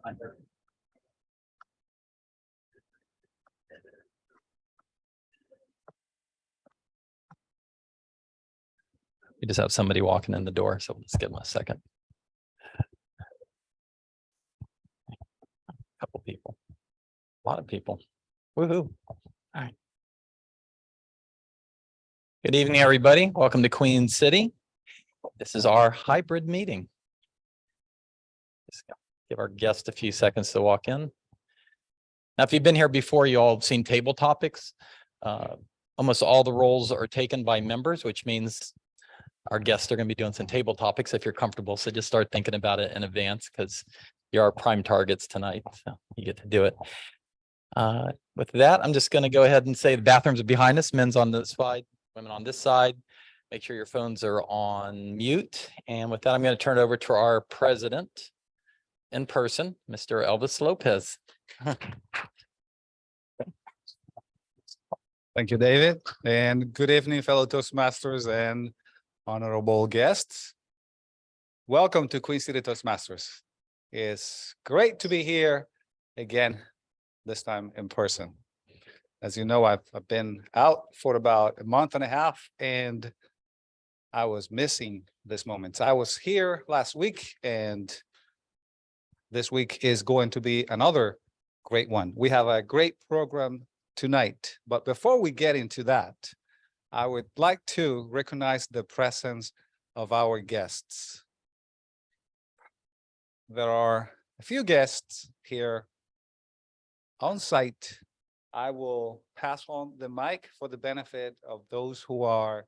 We just have somebody walking in the door, so let's give them a second. A couple people, a lot of people. Woohoo! All right. Good evening, everybody. Welcome to Queen City. This is our hybrid meeting. Just give our guests a few seconds to walk in. Now, if you've been here before, you all have seen table topics. Almost all the roles are taken by members, which means our guests are going to be doing some table topics if you're comfortable. So just start thinking about it in advance because you're our prime targets tonight. So you get to do it. With that, I'm just going to go ahead and say the bathrooms are behind us, men's on this side, women on this side. Make sure your phones are on mute. And with that, I'm going to turn it over to our president in person, Mr. Elvis Lopez. Thank you, David. And good evening, fellow Toastmasters and honorable guests. Welcome to Queen City Toastmasters. It's great to be here again, this time in person. As you know, I've been out for about a month and a half, and I was missing this moment. I was here last week, and this week is going to be another great one. We have a great program tonight, but before we get into that, I would like to recognize the presence of our guests. There are a few guests here on site. I will pass on the mic for the benefit of those who are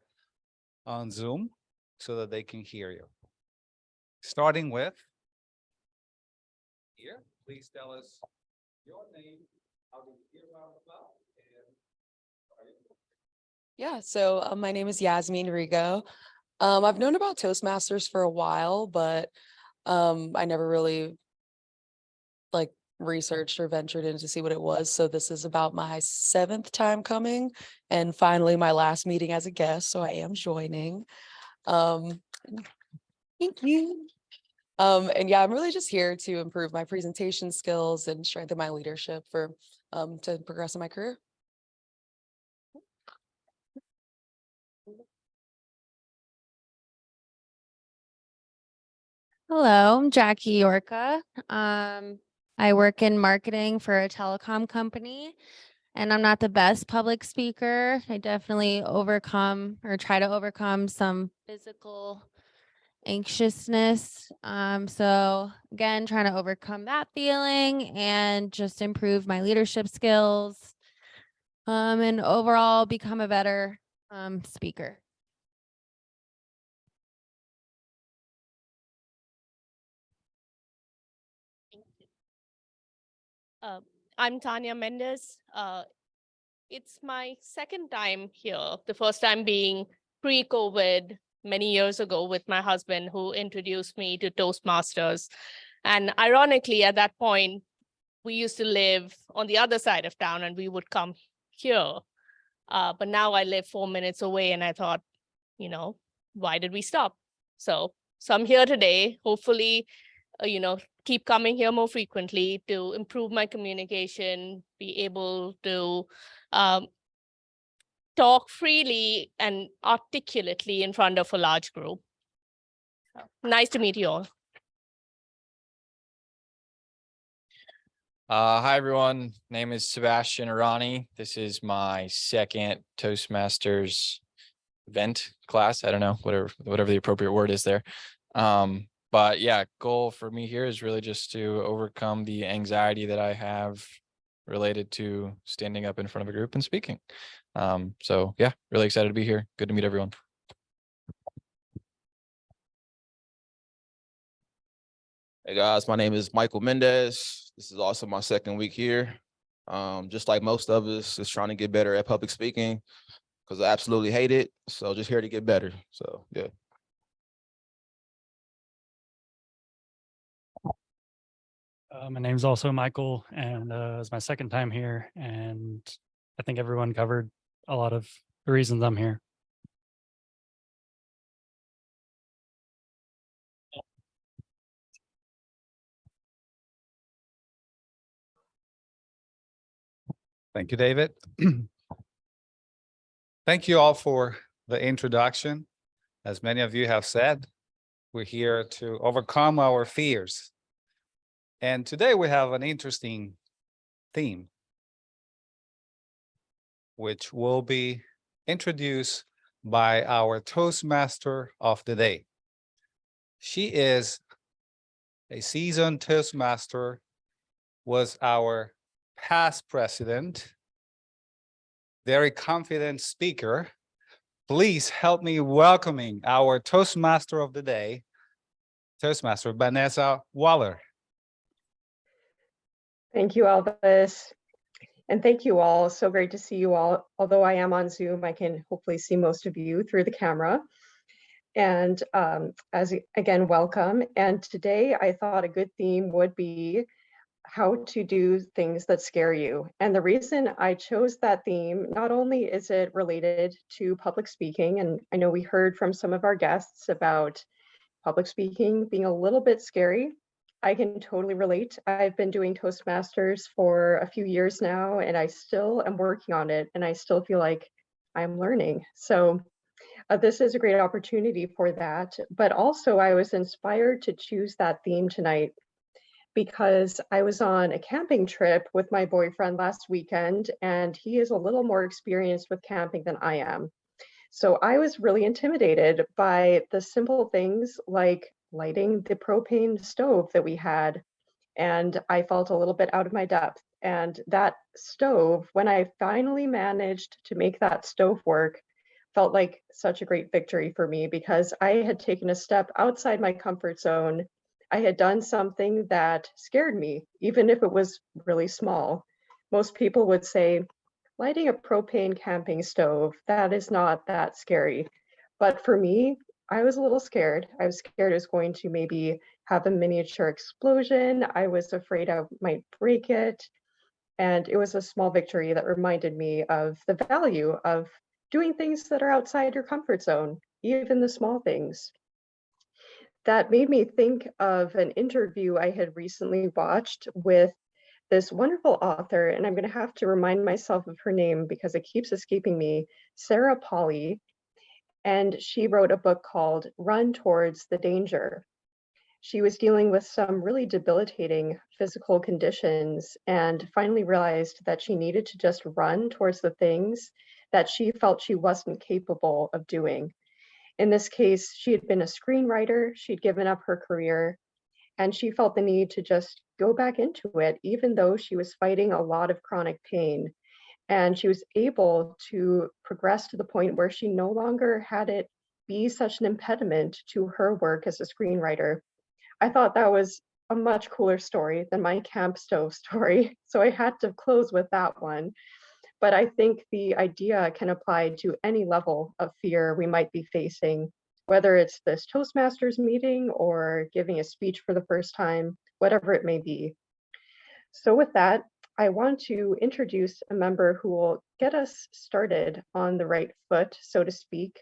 on Zoom so that they can hear you. Starting with here, please tell us your name, how did you hear about it, and are you? Yeah, so my name is Yasmin Rigo. I've known about Toastmasters for a while, but I never really researched or ventured in to see what it was. So this is about my 7th time coming and finally my last meeting as a guest. So I am joining. Thank you. And yeah, I'm really just here to improve my presentation skills and strengthen my leadership for to progress in my career. Hello, I'm Jackie Yorka. I work in marketing for a telecom company, and I'm not the best public speaker. I definitely try to overcome some physical anxiousness. So again, trying to overcome that feeling and just improve my leadership skills, and overall become a better speaker. I'm Tanya Mendes. It's my 2nd time here, the first time being pre-COVID many years ago with my husband, who introduced me to Toastmasters. And ironically, at that point, we used to live on the other side of town and we would come here. But now I live 4 minutes away and I thought, why did we stop? So I'm here today, hopefully, keep coming here more frequently to improve my communication, be able to talk freely and articulately in front of a large group. Nice to meet you all. Hi, everyone. Name is Sebastian Arani. This is my 2nd Toastmasters event class. I don't know, whatever the appropriate word is there. But yeah, goal for me here is really just to overcome the anxiety that I have related to standing up in front of a group and speaking. So yeah, really excited to be here. Good to meet everyone. Hey guys, my name is Michael Mendez. This is also my 2nd week here. Just like most of us, just trying to get better at public speaking because I absolutely hate it. So just here to get better. So yeah. My name's also Michael, and it's my 2nd time here, and I think everyone covered a lot of the reasons I'm here. Thank you, David. Thank you all for the introduction. As many of you have said, we're here to overcome our fears. And today we have an interesting theme, which will be introduced by our Toastmaster of the day. She is a seasoned Toastmaster, was our past president, very confident speaker. Please help me welcoming our Toastmaster of the day, Toastmaster Vanessa Waller. Thank you, Elvis. And thank you all. So great to see you all. Although I am on Zoom, I can hopefully see most of you through the camera. And again, welcome. And today I thought a good theme would be how to do things that scare you. And the reason I chose that theme, not only is it related to public speaking, and I know we heard from some of our guests about public speaking being a little bit scary. I can totally relate. I've been doing Toastmasters for a few years now, and I still am working on it, and I still feel like I'm learning. So this is a great opportunity for that. But also, I was inspired to choose that theme tonight because I was on a camping trip with my boyfriend last weekend, and he is a little more experienced with camping than I am. So I was really intimidated by the simple things like lighting the propane stove that we had. And I felt a little bit out of my depth. And that stove, when I finally managed to make that stove work, felt like such a great victory for me because I had taken a step outside my comfort zone. I had done something that scared me, even if it was really small. Most people would say, lighting a propane camping stove, that is not that scary. But for me, I was a little scared. I was scared it was going to maybe have a miniature explosion. I was afraid I might break it. And it was a small victory that reminded me of the value of doing things that are outside your comfort zone, even the small things. That made me think of an interview I had recently watched with this wonderful author, and I'm going to have to remind myself of her name because it keeps escaping me, Sarah Polley, and she wrote a book called Run Towards the Danger. She was dealing with some really debilitating physical conditions and finally realized that she needed to just run towards the things that she felt she wasn't capable of doing. In this case, she had been a screenwriter, she'd given up her career, and she felt the need to just go back into it, even though she was fighting a lot of chronic pain. And she was able to progress to the point where she no longer had it be such an impediment to her work as a screenwriter. I thought that was a much cooler story than my camp stove story. So I had to close with that one. But I think the idea can apply to any level of fear we might be facing, whether it's this Toastmasters meeting or giving a speech for the first time, whatever it may be. So with that, I want to introduce a member who will get us started on the right foot, so to speak,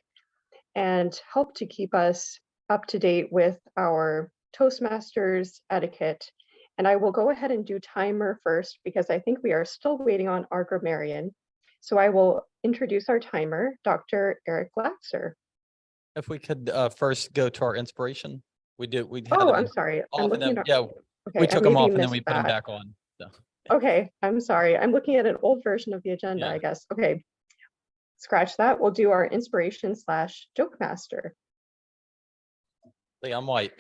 and help to keep us up to date with our Toastmasters etiquette. And I will go ahead and do timer first because I think we are still waiting on our grammarian. So I will introduce our timer, Dr. Eric Glatzer. If we could first go to our inspiration. We had Oh, them I'm sorry. I'm off and looking then, at, yeah, okay, we I took them maybe off and then we missed put them that. back on. So, Okay, I'm sorry. I'm looking at an old version of the agenda, Yeah. I guess. Okay, scratch that. We'll do our inspiration / joke master. Lee, I'm white.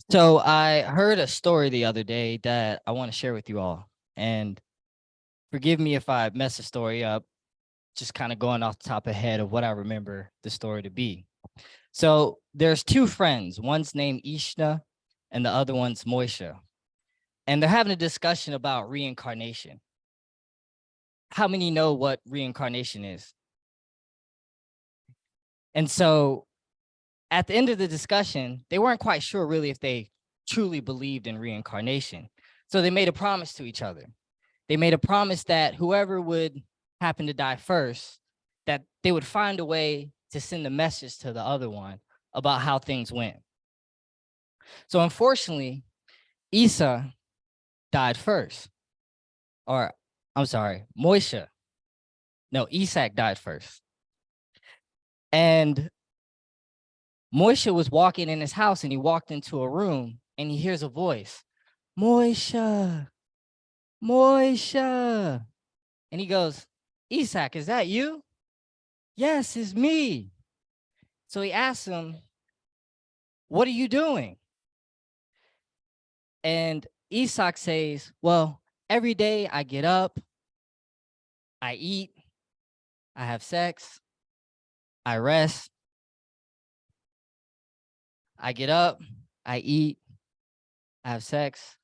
So I heard a story the other day that I want to share with you all. And forgive me if I mess the story up, just kind of going off the top of the head of what I remember the story to be. So there's two friends. One's named Ishna and the other one's Moisha. And they're having a discussion about reincarnation. How many know what reincarnation is? And so at the end of the discussion, they weren't quite sure really if they truly believed in reincarnation. So they made a promise to each other. They made a promise that whoever would happen to die first, that they would find a way to send a message to the other one about how things went. So unfortunately, Esau died first. Or I'm sorry, Moishe. No, Isaac died first. And Moishe was walking in his house and he walked into a room and he hears a voice, Moishe, Moishe. And he goes, Isaac, is that you? Yes, it's me. So he asks him, what are you doing? And Isaac says, well, every day I get up, I eat, I have sex, I rest. I get up, I eat, I have sex,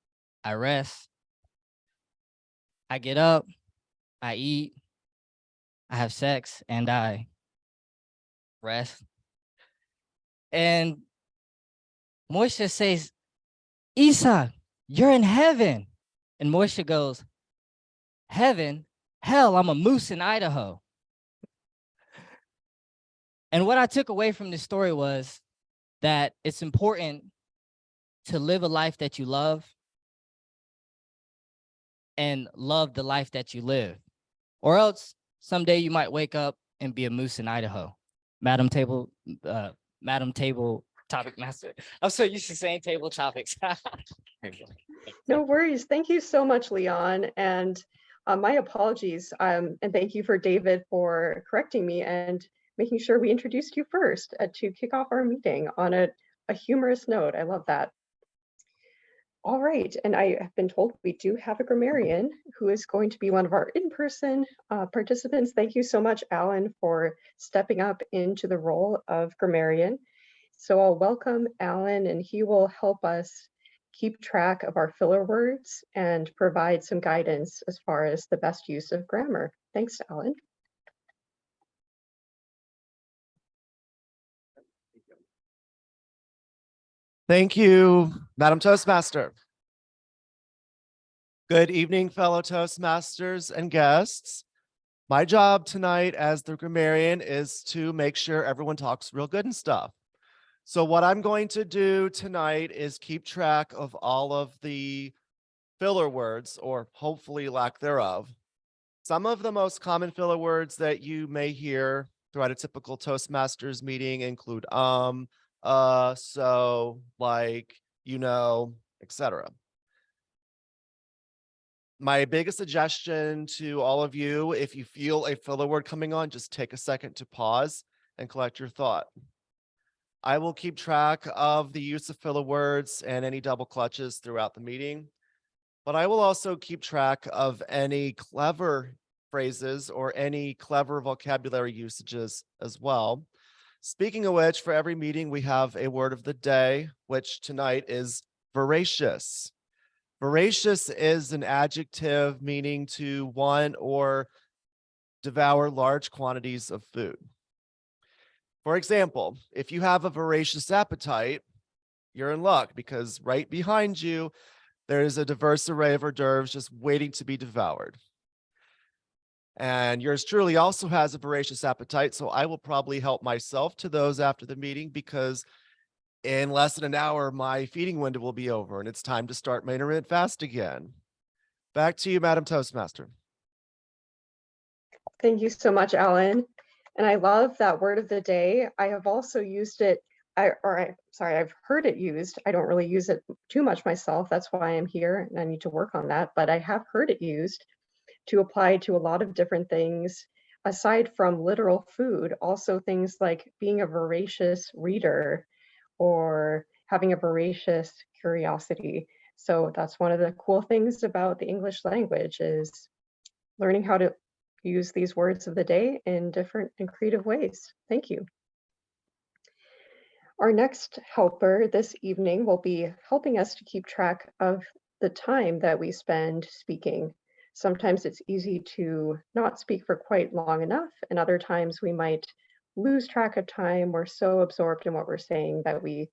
I rest. I get up, I eat, I have sex, and I rest. And Moshe says, Isa, you're in heaven. And Moshe goes, heaven? Hell, I'm a moose in Idaho. And what I took away from this story was that it's important to live a life that you love and love the life that you live. Or else someday you might wake up and be a moose in Idaho. Madam Table Topic Master. I'm so used to saying table topics. No worries. Thank you so much, Leon. And my apologies. And thank you for David for correcting me and making sure we introduced you first to kick off our meeting on a humorous note. I love that. All right, and I have been told we do have a grammarian who is going to be one of our in-person participants. Thank you so much, Alan, for stepping up into the role of grammarian. So I'll welcome Alan, and he will help us keep track of our filler words and provide some guidance as far as the best use of grammar. Thanks, Alan. Thank you, Madam Toastmaster. Good evening, fellow Toastmasters and guests. My job tonight as the grammarian is to make sure everyone talks real good and stuff. So what I'm going to do tonight is keep track of all of the filler words, or hopefully lack thereof. Some of the most common filler words that you may hear throughout a typical Toastmasters meeting include so, like, you know, etc. My biggest suggestion to all of you, if you feel a filler word coming on, just take a second to pause and collect your thought. I will keep track of the use of filler words and any double clutches throughout the meeting, but I will also keep track of any clever phrases or any clever vocabulary usages as well. Speaking of which, for every meeting, we have a word of the day, which tonight is voracious. Voracious is an adjective meaning to want or devour large quantities of food. For example, if you have a voracious appetite, you're in luck because right behind you, there's a diverse array of hors d'oeuvres just waiting to be devoured. And yours truly also has a voracious appetite, so I will probably help myself to those after the meeting because in less than an hour, my feeding window will be over and it's time to start my intermittent fast again. Back to you, Madam Toastmaster. Thank you so much, Alan. And I love that word of the day. I have also used it, I've heard it used. I don't really use it too much myself. That's why I'm here and I need to work on that. But I have heard it used to apply to a lot of different things, aside from literal food, also things like being a voracious reader or having a voracious curiosity. So that's one of the cool things about the English language is learning how to use these words of the day in different and creative ways. Thank you. Our next helper this evening will be helping us to keep track of the time that we spend speaking. Sometimes it's easy to not speak for quite long enough, and other times we might lose track of time. We're so absorbed in what we're saying that we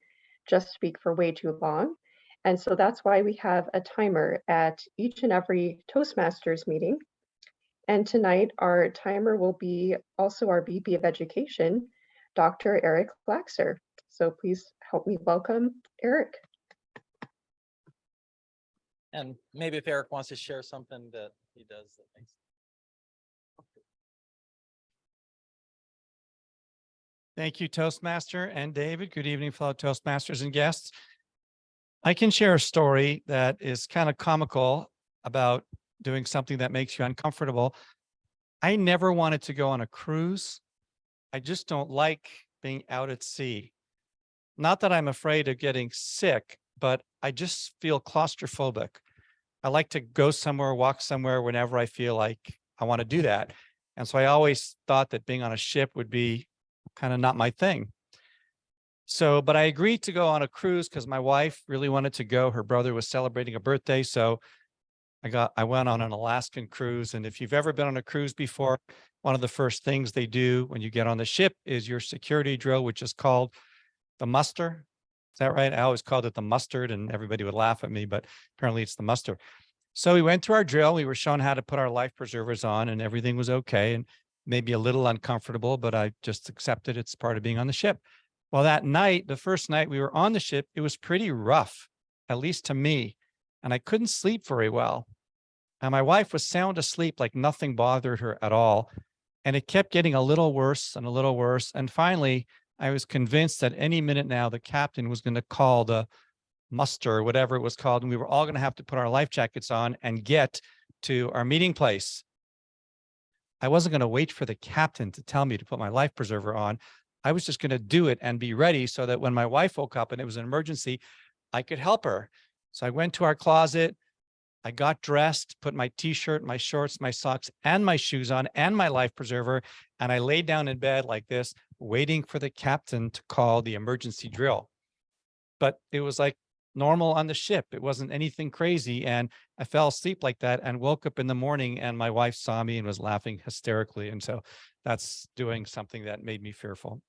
just speak for way too long. And so that's why we have a timer at each and every Toastmasters meeting. And tonight, our timer will be also our VP of Education, Dr. Eric Laxer. So please help me welcome Eric. And maybe if Eric wants to share something that he does that makes. Thank you, Toastmaster and David. Good evening, fellow Toastmasters and guests. I can share a story that is kind of comical about doing something that makes you uncomfortable. I never wanted to go on a cruise. I just don't like being out at sea. Not that I'm afraid of getting sick, but I just feel claustrophobic. I like to go somewhere, walk somewhere whenever I feel like I want to do that. And so I always thought that being on a ship would be kind of not my thing. So, but I agreed to go on a cruise because my wife really wanted to go. Her brother was celebrating a birthday. So I went on an Alaskan cruise. And if you've ever been on a cruise before, one of the first things they do when you get on the ship is your security drill, which is called the muster. Is that right? I always called it the mustard and everybody would laugh at me, but apparently it's the muster. So we went through our drill. We were shown how to put our life preservers on and everything was okay. And maybe a little uncomfortable, but I just accepted it's part of being on the ship. Well, that night, the first night we were on the ship, it was pretty rough, at least to me, and I couldn't sleep very well. And my wife was sound asleep, like nothing bothered her at all. And it kept getting a little worse and a little worse. And finally, I was convinced that any minute now, the captain was going to call the muster, or whatever it was called, and we were all going to have to put our life jackets on and get to our meeting place. I wasn't going to wait for the captain to tell me to put my life preserver on. I was just going to do it and be ready so that when my wife woke up and it was an emergency, I could help her. So I went to our closet. I got dressed, put my t-shirt, my shorts, my socks, and my shoes on, and my life preserver. And I laid down in bed like this, waiting for the captain to call the emergency drill. But it was like normal on the ship. It wasn't anything crazy. And I fell asleep like that and woke up in the morning and my wife saw me and was laughing hysterically. And so that's doing something that made me fearful.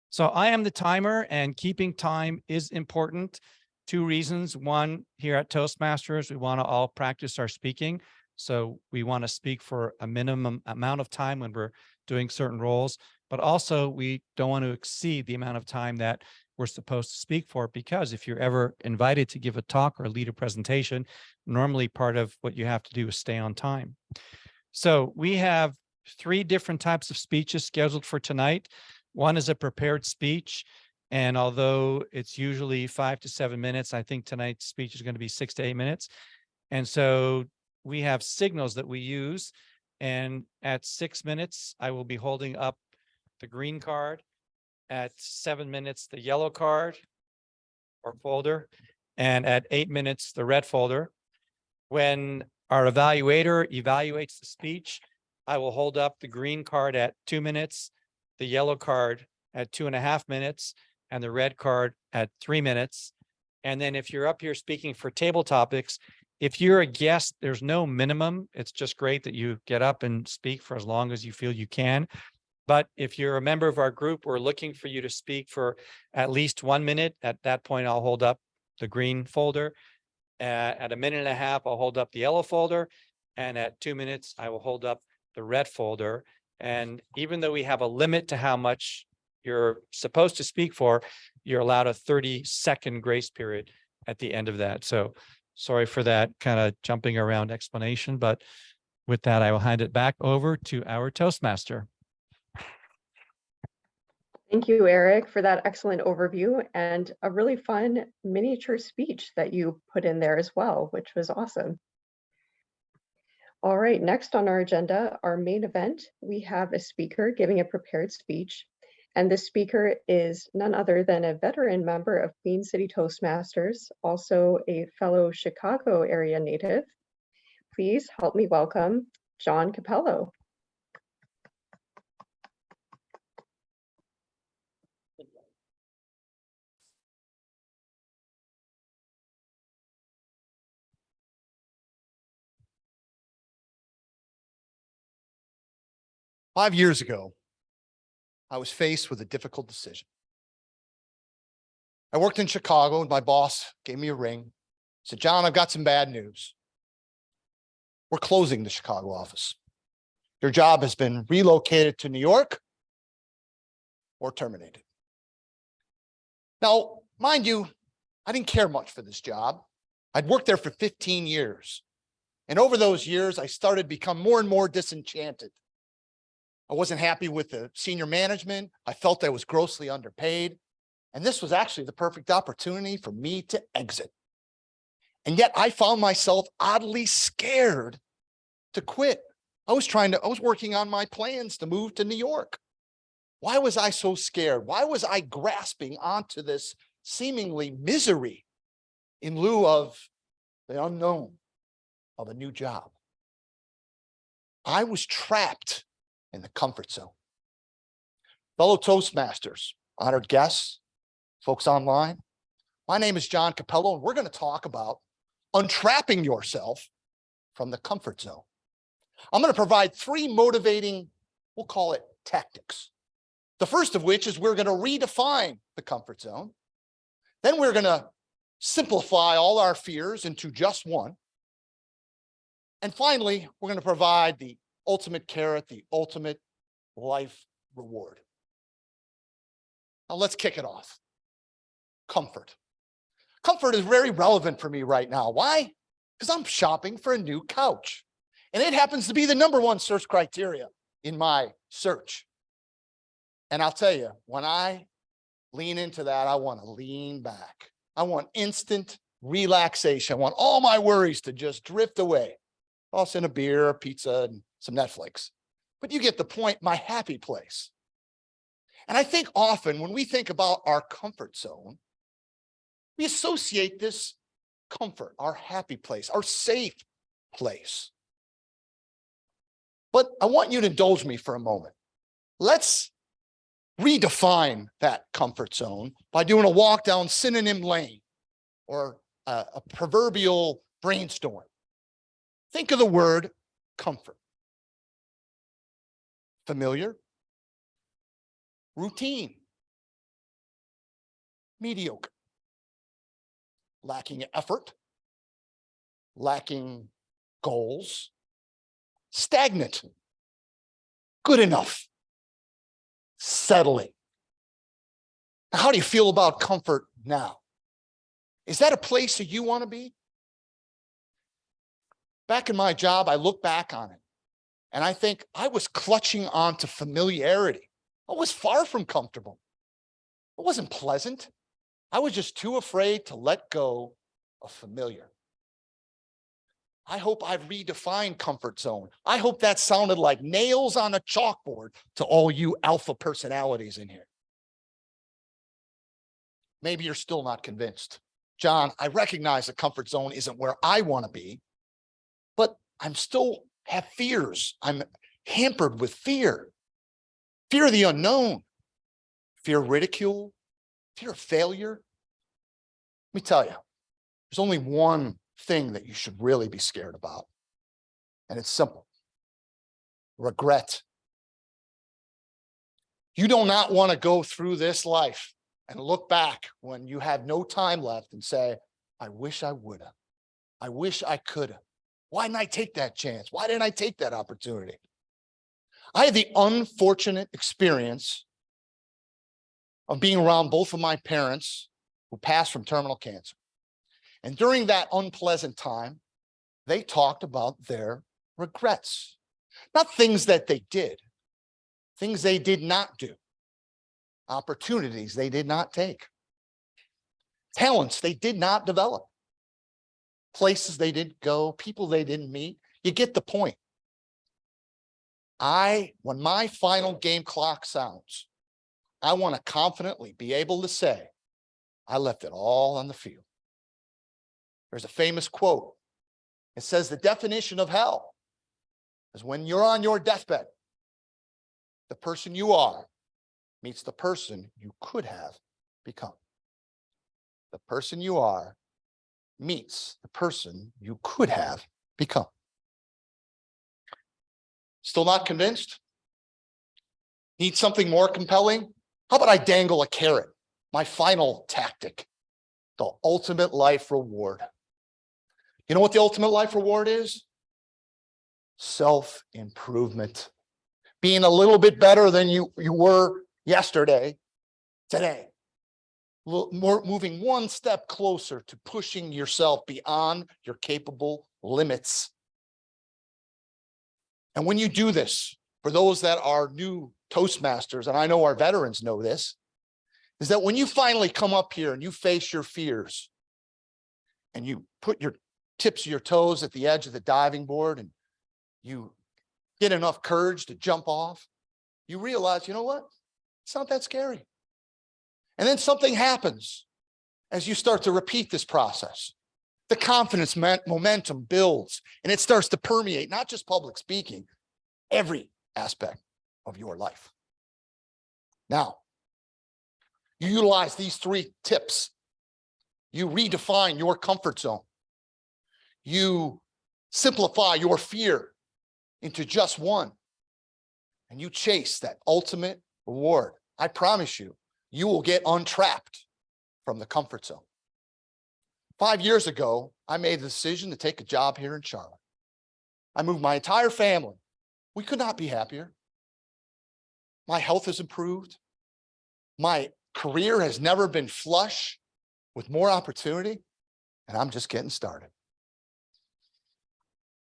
So I am the timer and keeping time is important. 2 reasons. One, here at Toastmasters, we want to all practice our speaking. So we want to speak for a minimum amount of time when we're doing certain roles, but also we don't want to exceed the amount of time that we're supposed to speak for, because if you're ever invited to give a talk or lead a presentation, normally part of what you have to do is stay on time. So we have 3 different types of speeches scheduled for tonight. One is a prepared speech. And although it's usually 5 to 7 minutes, I think tonight's speech is going to be 6 to 8 minutes. And so we have signals that we use. And at 6 minutes, I will be holding up the green card. At 7 minutes, the yellow card or folder. And at 8 minutes, the red folder. When our evaluator evaluates the speech, I will hold up the green card at 2 minutes, the yellow card at 2.5 minutes, and the red card at 3 minutes. And then if you're up here speaking for table topics, if you're a guest, there's no minimum. It's just great that you get up and speak for as long as you feel you can. But if you're a member of our group, we're looking for you to speak for at least 1 minute. At that point, I'll hold up the green folder. At 1.5 minutes, I'll hold up the yellow folder. And at 2 minutes, I will hold up the red folder. And even though we have a limit to how much you're supposed to speak for, you're allowed a 30-second grace period at the end of that. So sorry for that kind of jumping around explanation, but with that, I will hand it back over to our Toastmaster. Thank you, Eric, for that excellent overview and a really fun miniature speech that you put in there as well, which was awesome. All right, next on our agenda, our main event, we have a speaker giving a prepared speech. And the speaker is none other than a veteran member of Queen City Toastmasters, also a fellow Chicago area native. Please help me welcome John Capello. Five years ago, I was faced with a difficult decision. I worked in Chicago and my boss gave me a ring, said, "John, I've got some bad news. We're closing the Chicago office. Your job has been relocated to New York or terminated." Now, mind you, I didn't care much for this job. I'd worked there for 15 years. And over those years, I started to become more and more disenchanted. I wasn't happy with the senior management. I felt I was grossly underpaid. And this was actually the perfect opportunity for me to exit. And yet I found myself oddly scared to quit. I was working on my plans to move to New York. Why was I so scared? Why was I grasping onto this seemingly misery in lieu of the unknown of a new job? I was trapped in the comfort zone. Fellow Toastmasters, honored guests, folks online, my name is John Capello, and we're going to talk about untrapping yourself from the comfort zone. I'm going to provide 3 motivating, we'll call it tactics. The first of which is we're going to redefine the comfort zone. Then we're going to simplify all our fears into just one. And finally, we're going to provide the ultimate carrot, the ultimate life reward. Now let's kick it off. Comfort. Comfort is very relevant for me right now. Why? Because I'm shopping for a new couch. And it happens to be the #1 search criteria in my search. And I'll tell you, when I lean into that, I want to lean back. I want instant relaxation. I want all my worries to just drift away. Toss in a beer, a pizza, and some Netflix. But you get the point, my happy place. And I think often when we think about our comfort zone, we associate this comfort, our happy place, our safe place. But I want you to indulge me for a moment. Let's redefine that comfort zone by doing a walk down synonym lane or a proverbial brainstorm. Think of the word comfort. Familiar, routine, mediocre, lacking effort, lacking goals, stagnant, good enough, settling. How do you feel about comfort now? Is that a place that you want to be? Back in my job, I look back on it and I think I was clutching on to familiarity. I was far from comfortable. It wasn't pleasant. I was just too afraid to let go of familiar. I hope I've redefined comfort zone. I hope that sounded like nails on a chalkboard to all you alpha personalities in here. Maybe you're still not convinced. John, I recognize the comfort zone isn't where I want to be, but I'm still have fears. I'm hampered with fear. Fear of the unknown, fear of ridicule, fear of failure. Let me tell you, there's only one thing that you should really be scared about. And it's simple. Regret. You do not want to go through this life and look back when you have no time left and say, I wish I would have. I wish I could have. Why didn't I take that chance? Why didn't I take that opportunity? I had the unfortunate experience of being around both of my parents who passed from terminal cancer. And during that unpleasant time, they talked about their regrets, not things that they did, things they did not do, opportunities they did not take, talents they did not develop, places they didn't go, people they didn't meet. You get the point. When my final game clock sounds, I want to confidently be able to say, I left it all on the field. There's a famous quote. It says the definition of hell is when you're on your deathbed, the person you are meets the person you could have become. The person you are meets the person you could have become. Still not convinced? Need something more compelling? How about I dangle a carrot? My final tactic, the ultimate life reward. You know what the ultimate life reward is? Self-improvement. Being a little bit better than you were yesterday, today. more moving one step closer to pushing yourself beyond your capable limits. And when you do this, for those that are new Toastmasters, and I know our veterans know this, is that when you finally come up here and you face your fears and you put your tips of your toes at the edge of the diving board and you get enough courage to jump off, you realize, you know what? It's not that scary. And then something happens as you start to repeat this process. The confidence momentum builds and it starts to permeate, not just public speaking, every aspect of your life. Now, you utilize these 3 tips. You redefine your comfort zone. You simplify your fear into just one, and you chase that ultimate reward. I promise you, you will get untrapped from the comfort zone. 5 years ago, I made the decision to take a job here in Charlotte. I moved my entire family. We could not be happier. My health has improved. My career has never been flush with more opportunity, and I'm just getting started.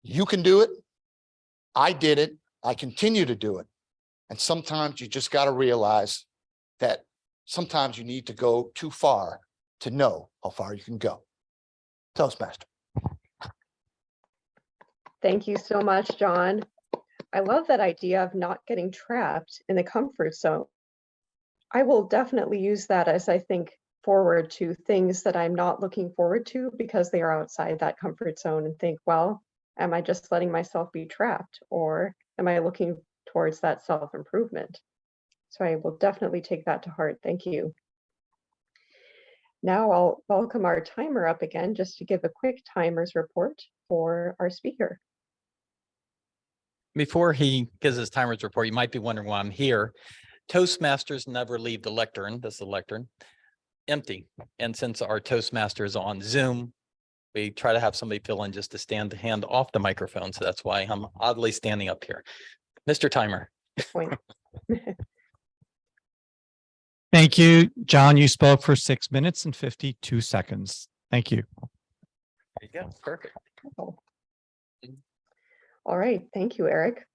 You can do it. I did it. I continue to do it. And sometimes you just got to realize that sometimes you need to go too far to know how far you can go. Toastmaster. Thank you so much, John. I love that idea of not getting trapped in the comfort zone. I will definitely use that as I think forward to things that I'm not looking forward to because they are outside that comfort zone, and think, well, am I just letting myself be trapped, or am I looking towards that self-improvement? So I will definitely take that to heart. Thank you. Now I'll welcome our timer up again just to give a quick timers report for our speaker. Before he gives his timers report, you might be wondering why I'm here. Toastmasters never leave the lectern, this is the lectern, empty. And since our Toastmaster is on Zoom, we try to have somebody fill in just to stand the hand off the microphone. So that's why I'm oddly standing up here. Mr. Timer. Good point. Thank you, John. You spoke for 6 minutes and 52 seconds. Thank you. There you go. Perfect. All right. Thank you, Eric.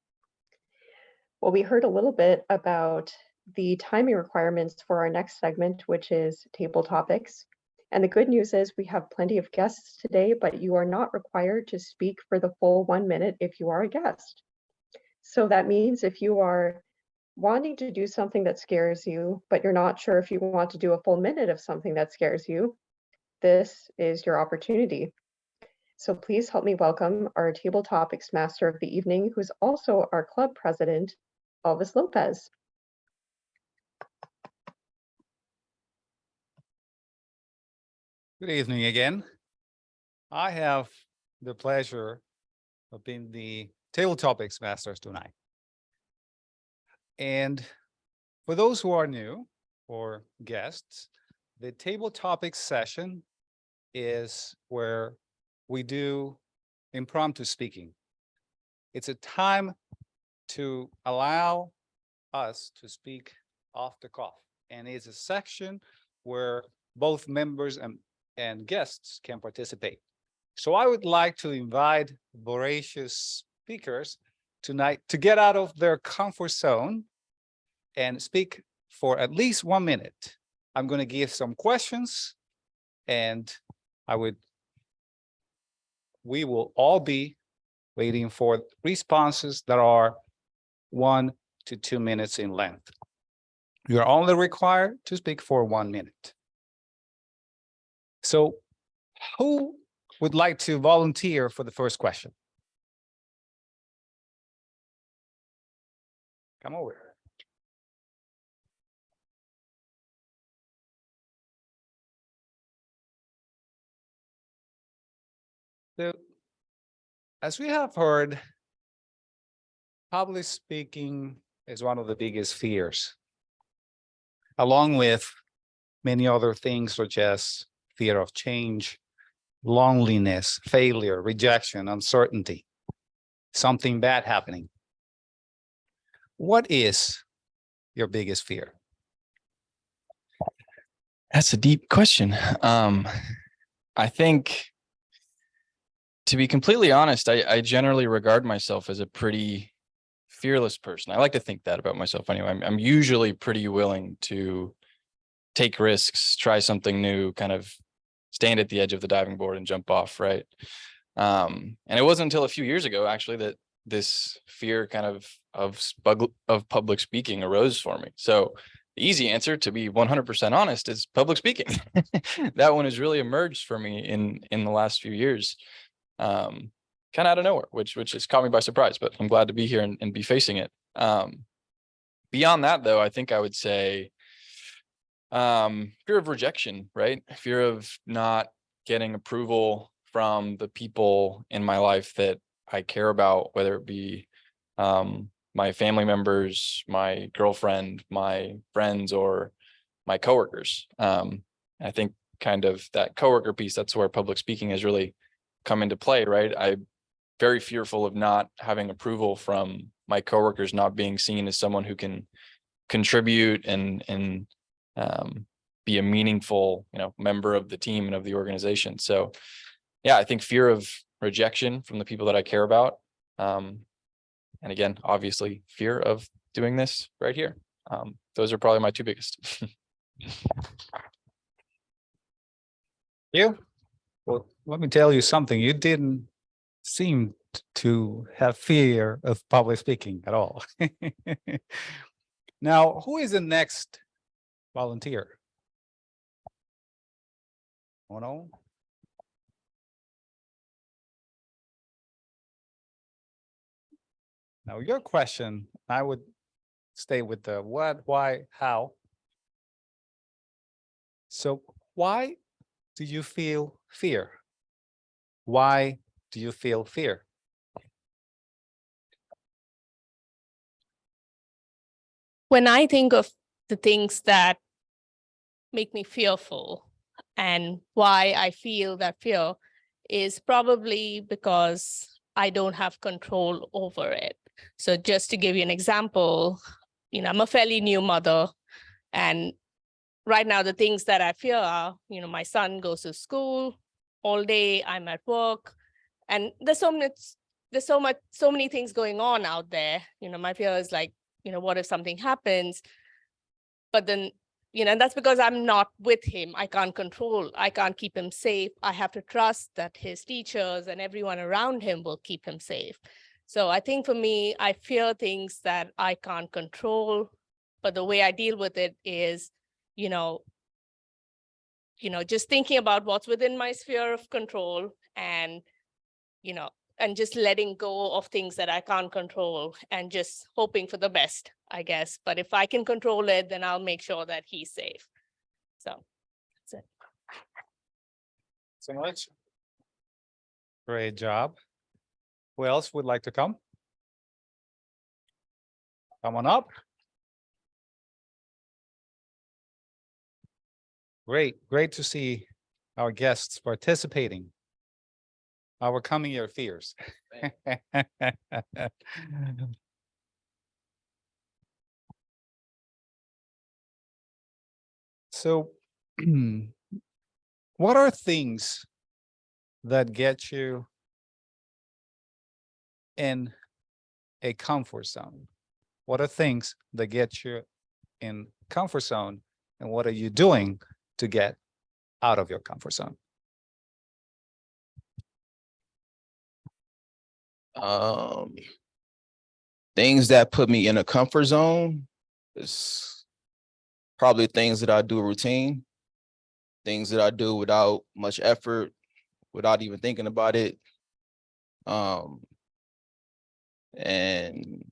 Well, we heard a little bit about the timing requirements for our next segment, which is table topics. And the good news is we have plenty of guests today, but you are not required to speak for the full 1 minute if you are a guest. So that means if you are wanting to do something that scares you, but you're not sure if you want to do a full minute of something that scares you, this is your opportunity. So please help me welcome our table topics master of the evening, who's also our club president, Elvis Lopez. Good evening again. I have the pleasure of being the table topics masters tonight. And for those who are new or guests, the table topics session is where we do impromptu speaking. It's a time to allow us to speak off the cuff. And it's a section where both members and guests can participate. So I would like to invite voracious speakers tonight to get out of their comfort zone and speak for at least 1 minute. I'm going to give some questions, and we will all be waiting for responses that are 1 to 2 minutes in length. You are only required to speak for 1 minute. So who would like to volunteer for the first question? Come over. So, as we have heard, public speaking is one of the biggest fears, along with many other things such as fear of change, loneliness, failure, rejection, uncertainty, something bad happening. What is your biggest fear? That's a deep question. I think, to be completely honest, I generally regard myself as a pretty fearless person. I like to think that about myself anyway. I'm usually pretty willing to take risks, try something new, kind of stand at the edge of the diving board and jump off, right? And it wasn't until a few years ago, actually, that this fear kind of public speaking arose for me. So the easy answer, to be 100% honest, is public speaking. That one has really emerged for me in the last few years, kind of out of nowhere, which has caught me by surprise. But I'm glad to be here and be facing it. Beyond that, though, I think I would say fear of rejection, right? Fear of not getting approval from the people in my life that I care about, whether it be my family members, my girlfriend, my friends, or my coworkers. I think kind of that coworker piece, that's where public speaking has really come into play, right? I'm very fearful of not having approval from my coworkers, not being seen as someone who can contribute and be a meaningful, member of the team and of the organization. So yeah, I think fear of rejection from the people that I care about. And again, obviously fear of doing this right here. Those are probably my two biggest. You? Well, let me tell you something. You didn't seem to have fear of public speaking at all. Now, who is the next volunteer? Oh, no? Now, your question, I would stay with the what, why, how. So why do you feel fear? Why do you feel fear? When I think of the things that make me fearful and why I feel that fear is probably because I don't have control over it. So just to give you an example, I'm a fairly new mother, and right now the things that I fear are, my son goes to school all day, I'm at work, and there's so many things going on out there. My fear is like, what if something happens? But then, that's because I'm not with him. I can't keep him safe. I have to trust that his teachers and everyone around him will keep him safe. So I think for me, I fear things that I can't control, but the way I deal with it is, just thinking about what's within my sphere of control and, and just letting go of things that I can't control and just hoping for the best, I guess. But if I can control it, then I'll make sure that he's safe. So that's it. So much. Great job. Who else would like to come? Come on up. Great to see our guests participating. Overcoming your fears. So, what are things that get you in a comfort zone? What are things that get you in comfort zone, and what are you doing to get out of your comfort zone? Things that put me in a comfort zone is probably things that I do routine, things that I do without much effort, without even thinking about it. And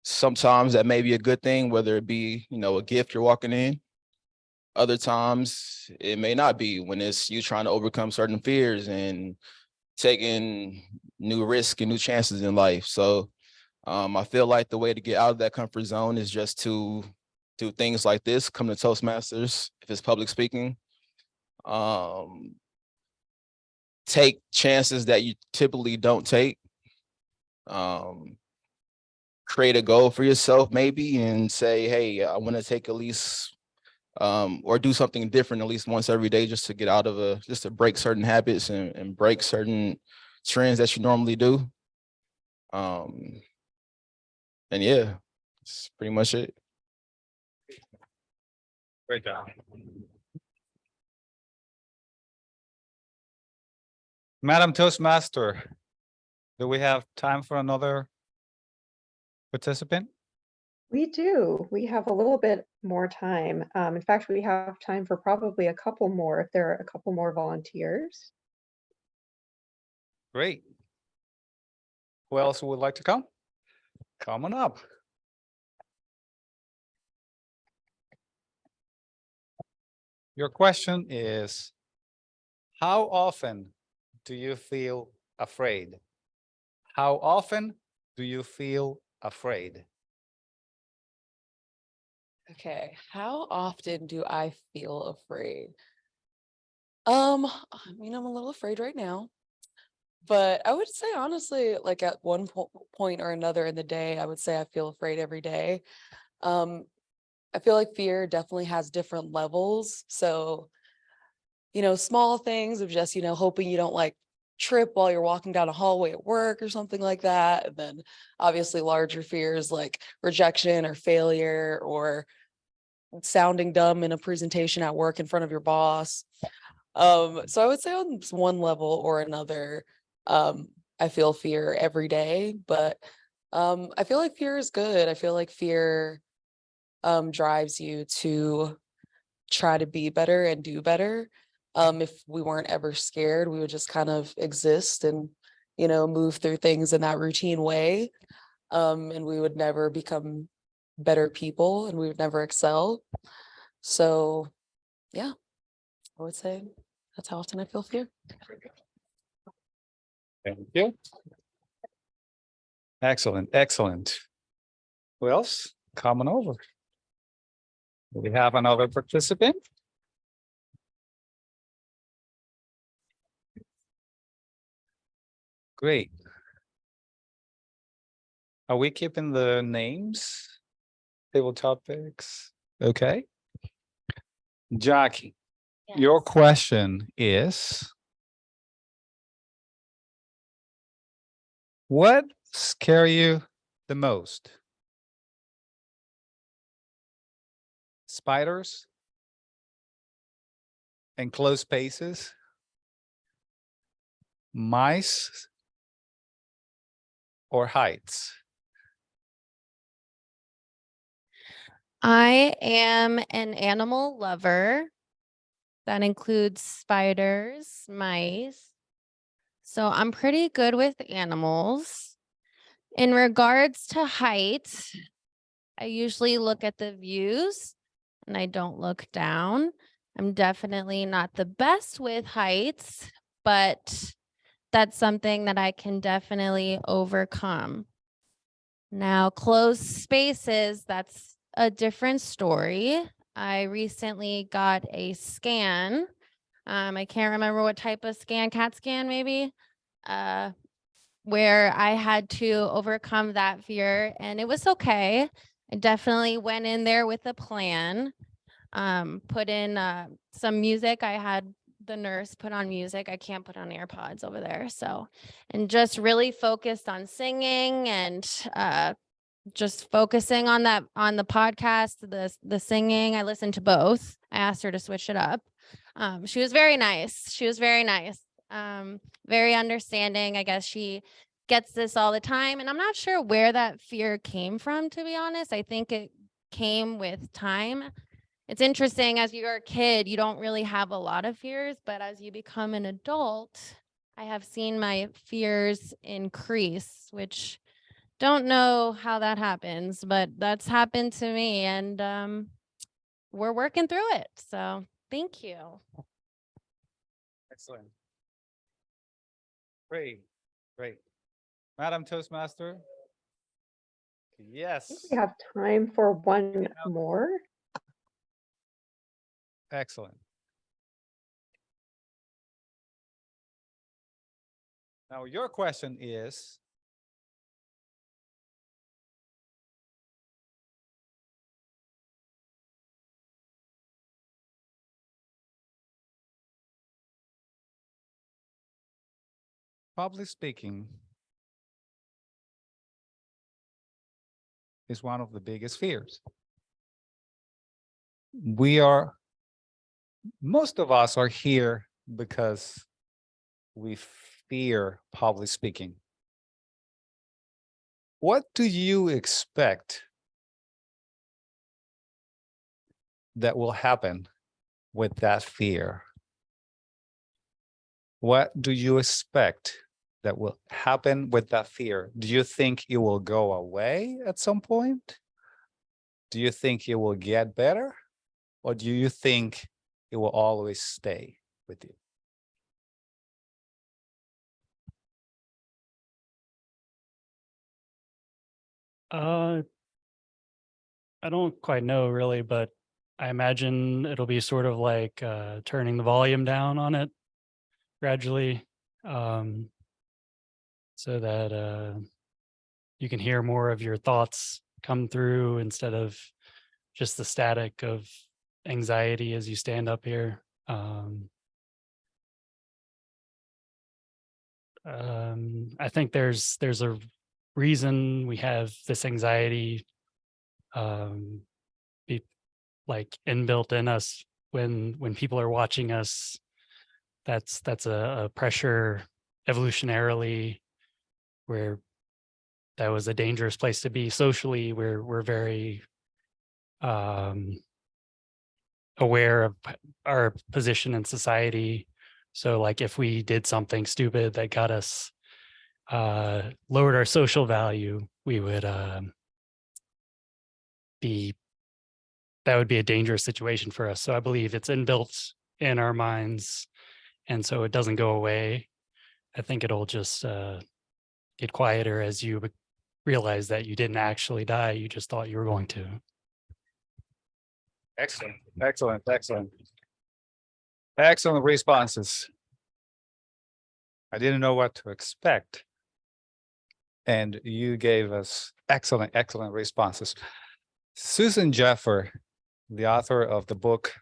sometimes that may be a good thing, whether it be, a gift you're walking in. Other times it may not be, when it's you trying to overcome certain fears and taking new risks and new chances in life. So I feel like the way to get out of that comfort zone is just to do things like this, come to Toastmasters, if it's public speaking. Take chances that you typically don't take. Create a goal for yourself maybe and say, hey, I want to take at least or do something different at least once every day just to get out of just to break certain habits and break certain trends that you normally do. And yeah, that's pretty much it. Great job. Madam Toastmaster, do we have time for another participant? We do. We have a little bit more time. In fact, we have time for probably a couple more if there are a couple more volunteers. Great. Who else would like to come? Come on up. Your question is, how often do you feel afraid? How often do you feel afraid? Okay, how often do I feel afraid? I mean, I'm a little afraid right now, but I would say honestly, like at one point or another in the day, I would say I feel afraid every day. Um, I feel like fear definitely has different levels. So, small things of just, hoping you don't like trip while you're walking down a hallway at work or something like that. And then obviously larger fears like rejection or failure or sounding dumb in a presentation at work in front of your boss. So I would say on one level or another, I feel fear every day, but I feel like fear is good. I feel like fear drives you to try to be better and do better. If we weren't ever scared, we would just kind of exist and, move through things in that routine way. And we would never become better people and we would never excel. So yeah, I would say that's how often I feel fear. Thank you. Excellent, excellent. Who else? Come on over. Do we have another participant? Great. Are we keeping the names? Table topics? Okay. Jackie, your question is, what scare you the most? Spiders? Enclosed spaces? Mice? Or heights? I am an animal lover. That includes spiders, mice. So I'm pretty good with animals. In regards to height, I usually look at the views and I don't look down. I'm definitely not the best with heights, but that's something that I can definitely overcome. Now, closed spaces, that's a different story. I recently got a scan. I can't remember what type of scan, CAT scan maybe, where I had to overcome that fear and it was okay. I definitely went in there with a plan, put in some music. I had the nurse put on music. I can't put on AirPods over there. So, and just really focused on singing and just focusing on that, on the podcast, the singing. I listened to both. I asked her to switch it up. She was very nice. She was very nice. Very understanding. I guess she gets this all the time. And I'm not sure where that fear came from, to be honest. I think it came with time. It's interesting, as you're a kid, you don't really have a lot of fears, but as you become an adult, I have seen my fears increase, which don't know how that happens, but that's happened to me and we're working through it. So thank you. Excellent. Great, great. Madam Toastmaster? I think Yes, we have time for one more. excellent. Now, your question is, Public speaking is one of the biggest fears. Most of us are here because we fear public speaking. What do you expect that will happen with that fear? What do you expect that will happen with that fear? Do you think it will go away at some point? Do you think it will get better? Or do you think it will always stay with you? I don't quite know really, but I imagine it'll be sort of like turning the volume down on it gradually, so that you can hear more of your thoughts come through instead of just the static of anxiety as you stand up here. I think there's a reason we have this anxiety be like inbuilt in us when people are watching us. That's a pressure evolutionarily, where that was a dangerous place to be socially. We're very aware of our position in society. So like if we did something stupid that got us lowered our social value, we would that would be a dangerous situation for us. So I believe it's inbuilt in our minds, and so it doesn't go away. I think it'll just get quieter as you realize that you didn't actually die. You just thought you were going to. Excellent, excellent, excellent. Excellent responses. I didn't know what to expect. And you gave us excellent, excellent responses. Susan Jeffer, the author of the book,